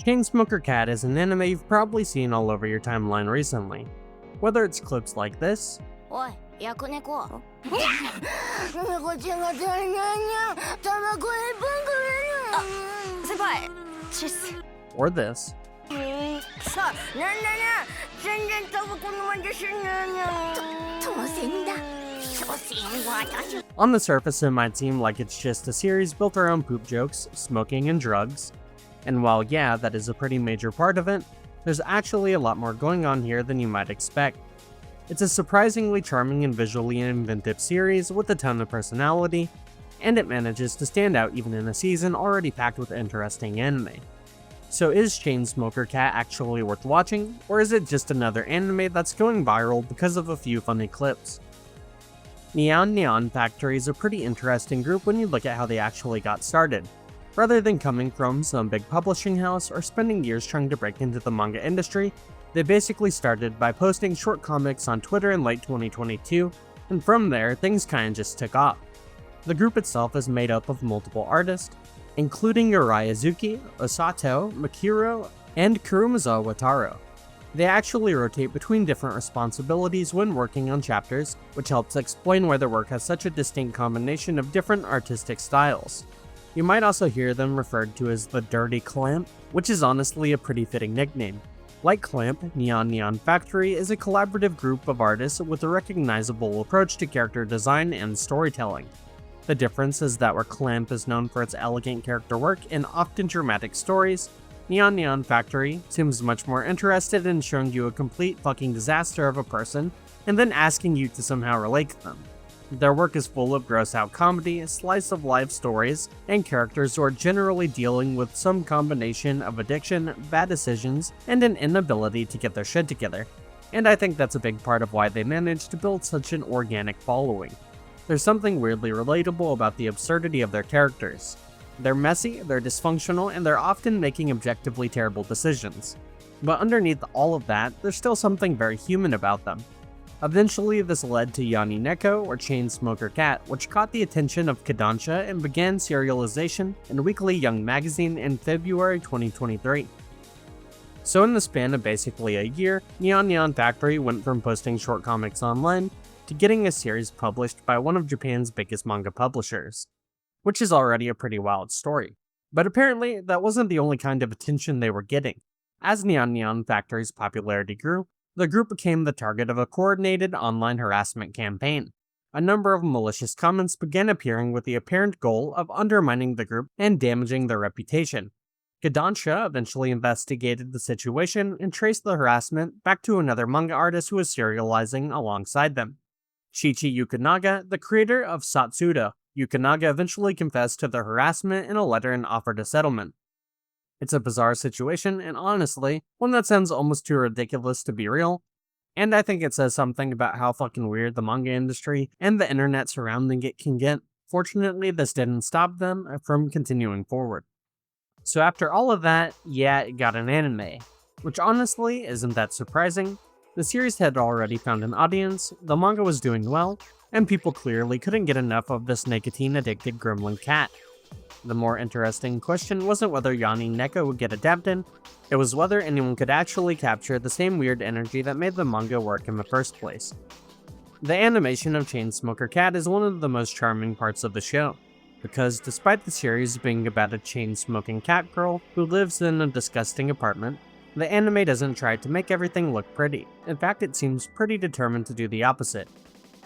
Chainsmoker Cat is an anime you've probably seen all over your timeline recently. Whether it's clips like this, おい、ヤクネコ。猫ちゃんが足りないにゃ。タバコ一本くれる。あ、先輩。チッス。 or this, さあ、なんだな。全然タバコの味しないにゃ。当然だ。所詮私。 on the surface it might seem like it's just a series built around poop jokes, smoking, and drugs. And while yeah, that is a pretty major part of it, there's actually a lot more going on here than you might expect. It's a surprisingly charming and visually inventive series with a ton of personality, and it manages to stand out even in a season already packed with interesting anime. So is Chainsmoker Cat actually worth watching, or is it just another anime that's going viral because of a few funny clips? Neon Factory is a pretty interesting group when you look at how they actually got started. Rather than coming from some big publishing house or spending years trying to break into the manga industry, they basically started by posting short comics on Twitter in late 2022, and from there, things kinda just took off. The group itself is made up of multiple artists, including Urayazuki, Osato, Makiro, and Kurumizawa Taro. They actually rotate between different responsibilities when working on chapters, which helps explain why their work has such a distinct combination of different artistic styles. You might also hear them referred to as the Dirty Clamp, which is honestly a pretty fitting nickname. Like Clamp, Neon Factory is a collaborative group of artists with a recognizable approach to character design and storytelling. The difference is that where Clamp is known for its elegant character work and often dramatic stories, Neon Factory seems much more interested in showing you a complete fucking disaster of a person and then asking you to somehow relate to them. Their work is full of gross-out comedy, slice-of-life stories, and characters who are generally dealing with some combination of addiction, bad decisions, and an inability to get their shit together. And I think that's a big part of why they managed to build such an organic following. There's something weirdly relatable about the absurdity of their characters. They're messy, they're dysfunctional, and they're often making objectively terrible decisions. But underneath all of that, there's still something very human about them. Eventually, this led to Yani Neko, or Chainsmoker Cat, which caught the attention of Kodansha and began serialization in Weekly Young Magazine in February 2023. So in the span of basically a year, Neon Factory went from posting short comics online to getting a series published by one of Japan's biggest manga publishers, which is already a pretty wild story. But apparently, that wasn't the only kind of attention they were getting. As Neon Factory's popularity grew, the group became the target of a coordinated online harassment campaign. A number of malicious comments began appearing with the apparent goal of undermining the group and damaging their reputation. Kodansha eventually investigated the situation and traced the harassment back to another manga artist who was serializing alongside them. Shichi Yukonaga, the creator of Satsuda. Yukonaga eventually confessed to the harassment in a letter and offered a settlement. It's a bizarre situation, and honestly, one that sounds almost too ridiculous to be real. And I think it says something about how fucking weird the manga industry and the internet surrounding it can get. Fortunately, this didn't stop them from continuing forward. So after all of that, yeah, it got an anime. Which honestly isn't that surprising. The series had already found an audience, the manga was doing well, and people clearly couldn't get enough of this nicotine-addicted gremlin cat. The more interesting question wasn't whether Yani Neko would get adapted, it was whether anyone could actually capture the same weird energy that made the manga work in the first place. The animation of Chainsmoker Cat is one of the most charming parts of the show, because despite the series being about a chain-smoking cat girl who lives in a disgusting apartment, the anime doesn't try to make everything look pretty. In fact, it seems pretty determined to do the opposite.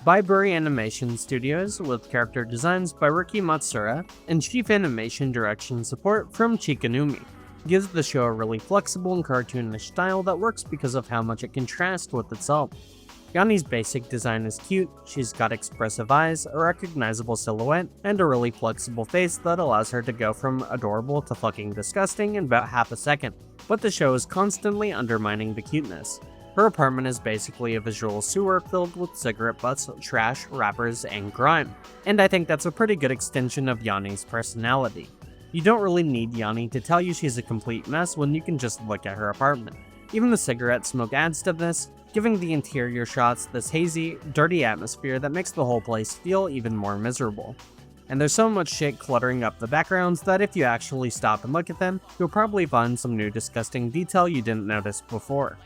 Bybury Animation Studios, with character designs by Riki Matsura and chief animation direction support from Chikanumi, gives the show a really flexible and cartoonish style that works because of how much it contrasts with itself. Yani's basic design is cute, she's got expressive eyes, a recognizable silhouette, and a really flexible face that allows her to go from adorable to fucking disgusting in about half a second, but the show is constantly undermining the cuteness. Her apartment is basically a visual sewer filled with cigarette butts, trash, rappers, and grime. And I think that's a pretty good extension of Yani's personality. You don't really need Yani to tell you she's a complete mess when you can just look at her apartment. Even the cigarette smoke adds to this, giving the interior shots this hazy, dirty atmosphere that makes the whole place feel even more miserable. and there's so much shit cluttering up the backgrounds that if you actually stop and look at them, you'll probably find some new disgusting detail you didn't notice before.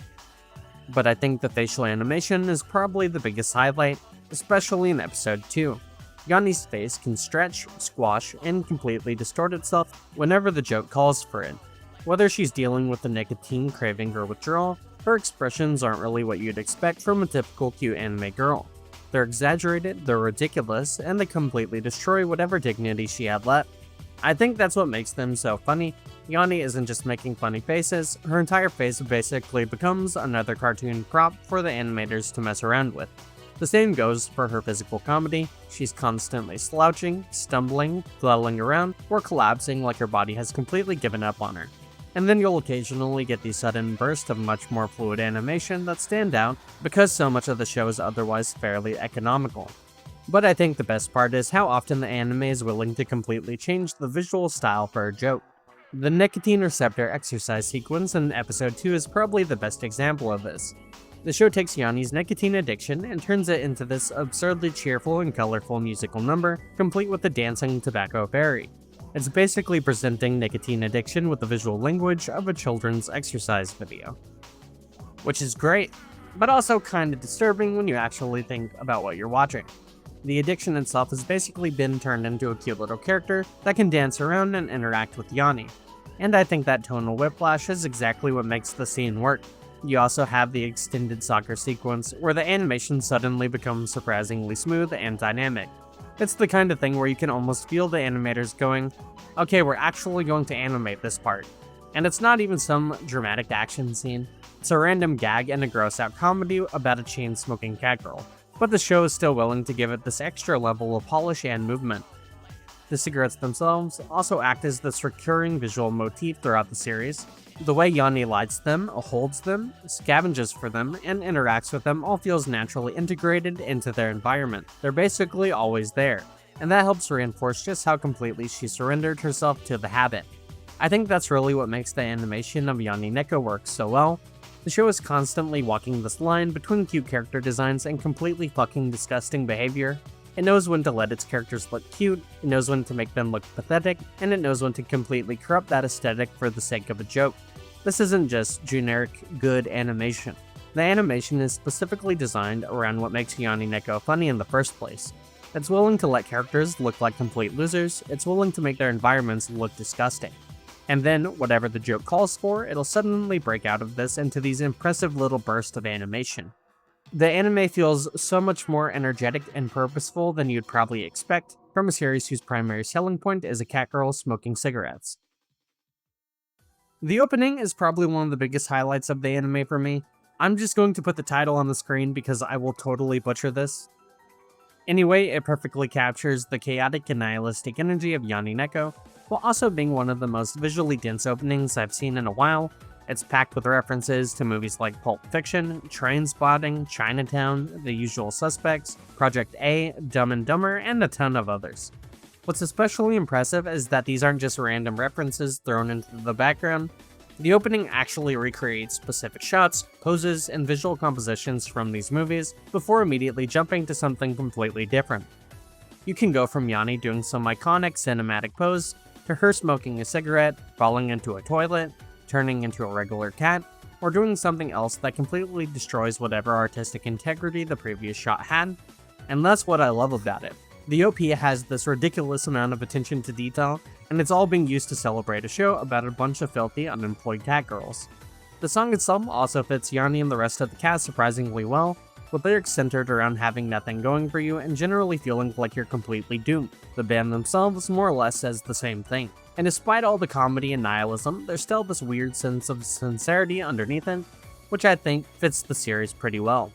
But I think the facial animation is probably the biggest highlight, especially in episode 2. Yani's face can stretch, squash, and completely distort itself whenever the joke calls for it. Whether she's dealing with the nicotine craving or withdrawal, her expressions aren't really what you'd expect from a typical cute anime girl. They're exaggerated, they're ridiculous, and they completely destroy whatever dignity she had left. I think that's what makes them so funny. Yani isn't just making funny faces, her entire face basically becomes another cartoon prop for the animators to mess around with. The same goes for her physical comedy. She's constantly slouching, stumbling, flailing around, or collapsing like her body has completely given up on her. And then you'll occasionally get these sudden bursts of much more fluid animation that stand out because so much of the show is otherwise fairly economical. But I think the best part is how often the anime is willing to completely change the visual style for a joke. The nicotine receptor exercise sequence in episode 2 is probably the best example of this. The show takes Yani's nicotine addiction and turns it into this absurdly cheerful and colorful musical number, complete with a dancing tobacco fairy. It's basically presenting nicotine addiction with the visual language of a children's exercise video. Which is great, but also kinda disturbing when you actually think about what you're watching. The addiction itself has basically been turned into a cute little character that can dance around and interact with Yani. And I think that tonal whiplash is exactly what makes the scene work. You also have the extended soccer sequence, where the animation suddenly becomes surprisingly smooth and dynamic. It's the kind of thing where you can almost feel the animators going, okay, we're actually going to animate this part. And it's not even some dramatic action scene, it's a random gag and a gross out comedy about a chain-smoking cat girl. But the show is still willing to give it this extra level of polish and movement. The cigarettes themselves also act as this recurring visual motif throughout the series. The way Yani lights them, holds them, scavenges for them, and interacts with them all feels naturally integrated into their environment. They're basically always there, and that helps reinforce just how completely she surrendered herself to the habit. I think that's really what makes the animation of Yani Neko work so well. The show is constantly walking this line between cute character designs and completely fucking disgusting behavior. It knows when to let its characters look cute, it knows when to make them look pathetic, and it knows when to completely corrupt that aesthetic for the sake of a joke. This isn't just generic good animation. The animation is specifically designed around what makes Yani Neko funny in the first place. It's willing to let characters look like complete losers, it's willing to make their environments look disgusting. And then, whatever the joke calls for, it'll suddenly break out of this into these impressive little bursts of animation. The anime feels so much more energetic and purposeful than you'd probably expect from a series whose primary selling point is a cat girl smoking cigarettes. The opening is probably one of the biggest highlights of the anime for me. I'm just going to put the title on the screen because I will totally butcher this. Anyway, it perfectly captures the chaotic and nihilistic energy of Yani Neko, while also being one of the most visually dense openings I've seen in a while. It's packed with references to movies like Pulp Fiction, Trainspotting, Chinatown, The Usual Suspects, Project A, Dumb and Dumber, and a ton of others. What's especially impressive is that these aren't just random references thrown into the background. The opening actually recreates specific shots, poses, and visual compositions from these movies before immediately jumping to something completely different. You can go from Yani doing some iconic cinematic pose, to her smoking a cigarette, falling into a toilet, turning into a regular cat, or doing something else that completely destroys whatever artistic integrity the previous shot had, and that's what I love about it. The OP has this ridiculous amount of attention to detail, and it's all being used to celebrate a show about a bunch of filthy, unemployed cat girls. The song itself also fits Yani and the rest of the cast surprisingly well, with lyrics centered around having nothing going for you and generally feeling like you're completely doomed. The band themselves more or less says the same thing. And despite all the comedy and nihilism, there's still this weird sense of sincerity underneath it, which I think fits the series pretty well.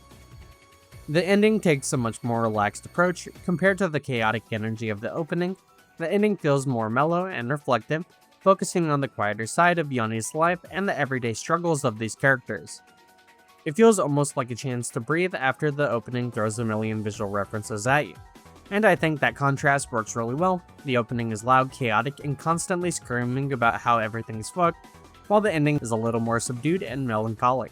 The ending takes a much more relaxed approach compared to the chaotic energy of the opening. The ending feels more mellow and reflective, focusing on the quieter side of Yani's life and the everyday struggles of these characters. It feels almost like a chance to breathe after the opening throws a million visual references at you. And I think that contrast works really well. The opening is loud, chaotic, and constantly screaming about how everything's fucked, while the ending is a little more subdued and melancholic.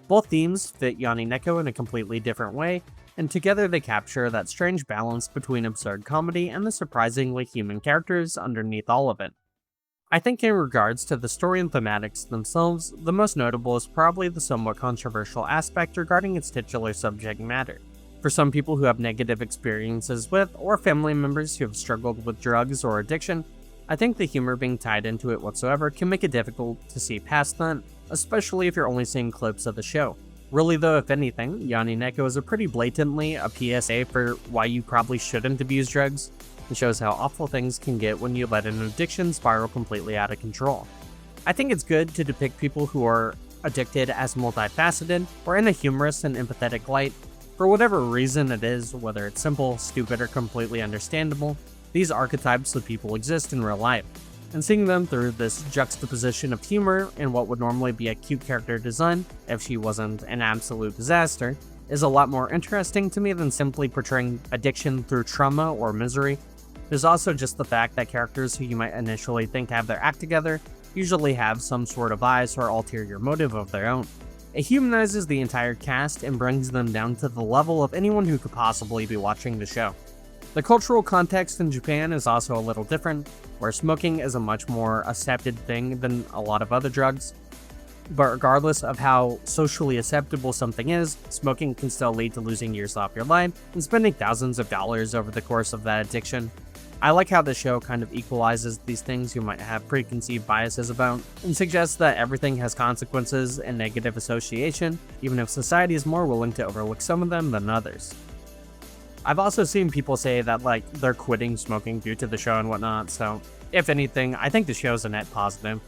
Both themes fit Yani Neko in a completely different way, and together they capture that strange balance between absurd comedy and the surprisingly human characters underneath all of it. I think in regards to the story and thematics themselves, the most notable is probably the somewhat controversial aspect regarding its titular subject matter. For some people who have negative experiences with, or family members who have struggled with drugs or addiction, I think the humor being tied into it whatsoever can make it difficult to see past that, especially if you're only seeing clips of the show. Really though, if anything, Yani Neko is a pretty blatantly a PSA for why you probably shouldn't abuse drugs. It shows how awful things can get when you let an addiction spiral completely out of control. I think it's good to depict people who are addicted as multifaceted, or in a humorous and empathetic light. For whatever reason it is, whether it's simple, stupid, or completely understandable, these archetypes of people exist in real life. And seeing them through this juxtaposition of humor and what would normally be a cute character design, if she wasn't an absolute disaster, is a lot more interesting to me than simply portraying addiction through trauma or misery. There's also just the fact that characters who you might initially think have their act together usually have some sort of bias or ulterior motive of their own. It humanizes the entire cast and brings them down to the level of anyone who could possibly be watching the show. The cultural context in Japan is also a little different, where smoking is a much more accepted thing than a lot of other drugs. But regardless of how socially acceptable something is, smoking can still lead to losing years off your life and spending thousands of dollars over the course of that addiction. I like how the show kind of equalizes these things you might have preconceived biases about, and suggests that everything has consequences and negative association, even if society is more willing to overlook some of them than others. I've also seen people say that they're quitting smoking due to the show and whatnot, so if anything, I think the show's a net positive.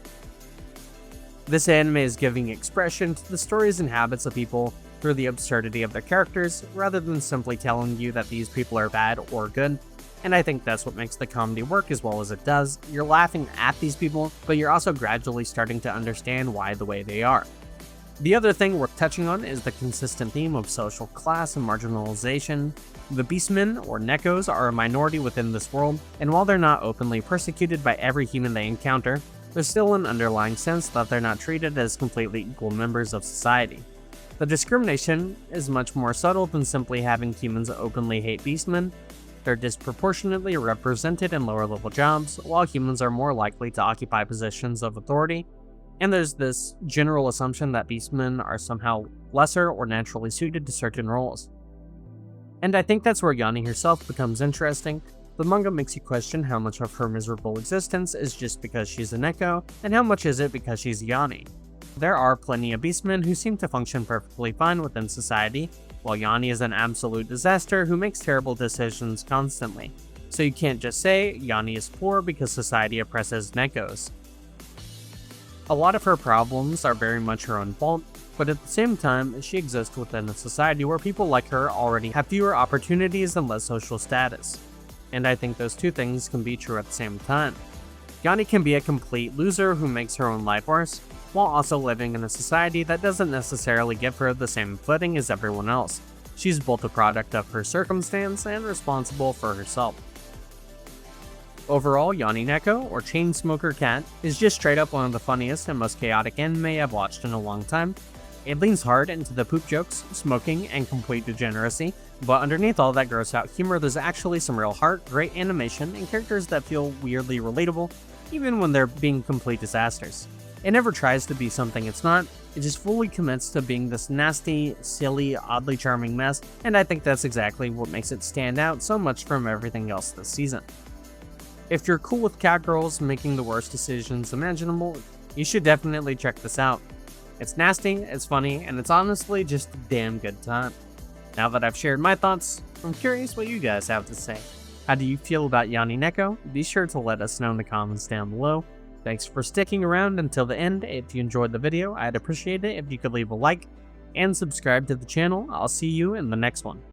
This anime is giving expression to the stories and habits of people through the absurdity of their characters, rather than simply telling you that these people are bad or good. And I think that's what makes the comedy work as well as it does. You're laughing at these people, but you're also gradually starting to understand why the way they are. The other thing worth touching on is the consistent theme of social class and marginalization. The Beastmen, or Nekos, are a minority within this world, and while they're not openly persecuted by every human they encounter, there's still an underlying sense that they're not treated as completely equal members of society. The discrimination is much more subtle than simply having humans openly hate Beastmen. They're disproportionately represented in lower-level jobs, while humans are more likely to occupy positions of authority, and there's this general assumption that Beastmen are somehow lesser or naturally suited to certain roles. And I think that's where Yani herself becomes interesting. The manga makes you question how much of her miserable existence is just because she's a Neko, and how much is it because she's Yani. There are plenty of Beastmen who seem to function perfectly fine within society, while Yani is an absolute disaster who makes terrible decisions constantly. So you can't just say Yani is poor because society oppresses Nekos. A lot of her problems are very much her own fault, but at the same time, she exists within a society where people like her already have fewer opportunities and less social status. And I think those two things can be true at the same time. Yani can be a complete loser who makes her own life worse, while also living in a society that doesn't necessarily give her the same footing as everyone else. She's both a product of her circumstance and responsible for herself. Overall, Yani Neko, or Chainsmoker Cat, is just straight up one of the funniest and most chaotic anime I've watched in a long time. It leans hard into the poop jokes, smoking, and complete degeneracy, but underneath all that gross out humor there's actually some real heart, great animation, and characters that feel weirdly relatable, even when they're being complete disasters. It never tries to be something it's not, it just fully commits to being this nasty, silly, oddly charming mess, and I think that's exactly what makes it stand out so much from everything else this season. If you're cool with cat girls making the worst decisions imaginable, you should definitely check this out. It's nasty, it's funny, and it's honestly just a damn good time. Now that I've shared my thoughts, I'm curious what you guys have to say. How do you feel about Yani Neko? Be sure to let us know in the comments down below. Thanks for sticking around until the end. If you enjoyed the video, I'd appreciate it if you could leave a like and subscribe to the channel. I'll see you in the next one.